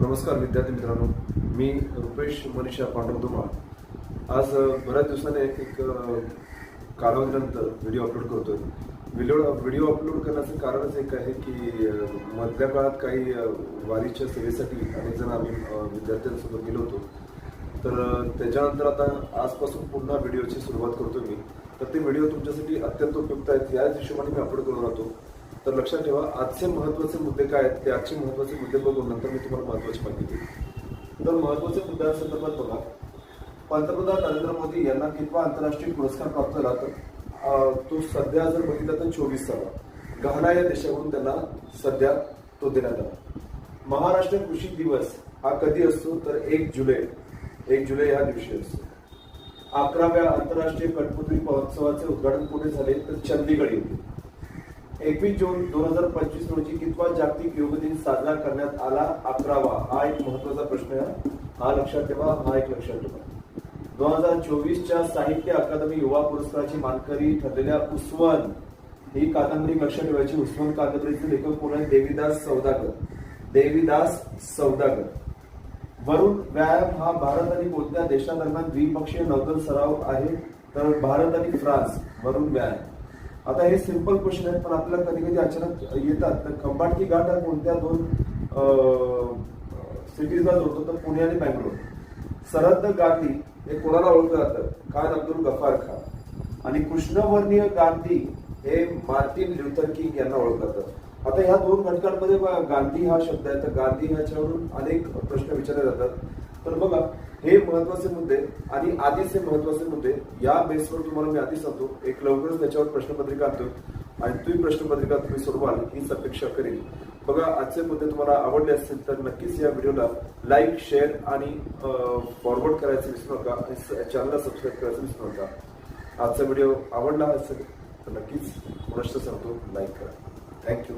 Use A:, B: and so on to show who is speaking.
A: नमस्कार विद्यार्थी मित्रांनो, मी रुपेश मनीषा पांडव धुमाळ आज बऱ्याच दिवसाने एक कालावधीनंतर व्हिडिओ अपलोड करतोय। व्हिडिओ अपलोड करण्याचं कारणच एक आहे की मधल्या काळात काही वारीच्या सेवेसाठी अनेक जण आम्ही विद्यार्थ्यांसोबत गेलो होतो। तर त्याच्यानंतर आता आजपासून पुन्हा व्हिडिओची सुरुवात करतोय मी। तर ते व्हिडिओ तुमच्यासाठी अत्यंत उपयुक्त आहेत, याच हिशोबाने मी अपलोड करून राहतो। तर लक्षात ठेवा, आजचे महत्त्वाचे मुद्दे काय आहेत ते आजचे महत्त्वाचे मुद्दे बघून नंतर मी तुम्हाला महत्त्वाची माहिती देईन। तर महत्त्वाचे मुद्द्यांसंदर्भात बघा, पंतप्रधान नरेंद्र मोदी यांना कितवा आंतरराष्ट्रीय पुरस्कार प्राप्त झाला? तर तो सध्या जर बघितला तर 24वा घाना या देशाकडून त्यांना सध्या तो देण्यात आला। महाराष्ट्र कृषी दिवस हा कधी असतो? तर 1 जुलै या दिवशी असतो। 11व्या आंतरराष्ट्रीय कठपुतळी महोत्सवाचे उद्घाटन कुठे झाले? तर चंदीगड येथे। 21 जून 2025 रोजी कितवा जागतिक योग दिन साजरा करण्यात आला? 11वा। हा एक महत्वाचा प्रश्न आहे, हा लक्षात ठेवा, हा एक लक्षात ठेवा। 2024च्या साहित्य अकादमी युवा पुरस्काराची मानकरी ठरलेल्या उस्वन ही कादंबरी लक्षात ठेवायची। उस्वन कादंबरीचे लेखक कोण आहेत? देवीदास सौदागर। वरुण व्यायाम हा भारत आणि कोणत्या देशादरम्यान द्विपक्षीय नौदल सराव आहे? तर भारत आणि फ्रान्स, वरुण व्यायाम। आता हे सिंपल क्वेश्चन आहेत, पण आपल्याला कधी कधी अचानक येतात। तर खंबाटकी घाट हा कोणत्या दोन सिटीजला जोडतो? तर पुणे आणि बँगलोर। सरहद्द गांधी हे कोणाला ओळखलं जातं? खान अब्दुल गफार खान। आणि कृष्णवर्णीय गांधी हे मार्टिन ल्युथर किंग यांना ओळखलं जातं। आता ह्या दोन घटकांमध्ये गांधी हा शब्द आहे, तर गांधी ह्याच्यावरून अनेक प्रश्न विचारले जातात। तर बघा, हे महत्वाचे मुद्दे आणि आधीचे महत्वाचे मुद्दे या बेसवर तुम्हाला मी आधी सांगतो। एक लवकरच त्याच्यावर प्रश्नपत्रिका आणतो आणि ती प्रश्नपत्रिका तुम्ही सोडवाल हीच अपेक्षा करेल। बघा, आजचे मुद्दे तुम्हाला आवडले असतील तर नक्कीच या व्हिडिओला लाईक, शेअर आणि फॉरवर्ड करायचं विसरू नका आणि चॅनलला सबस्क्राईब करायचं विसरू नका। आजचा व्हिडिओ आवडला असेल तर नक्कीच पुनश्च सांगतो, लाईक करा। थँक्यू।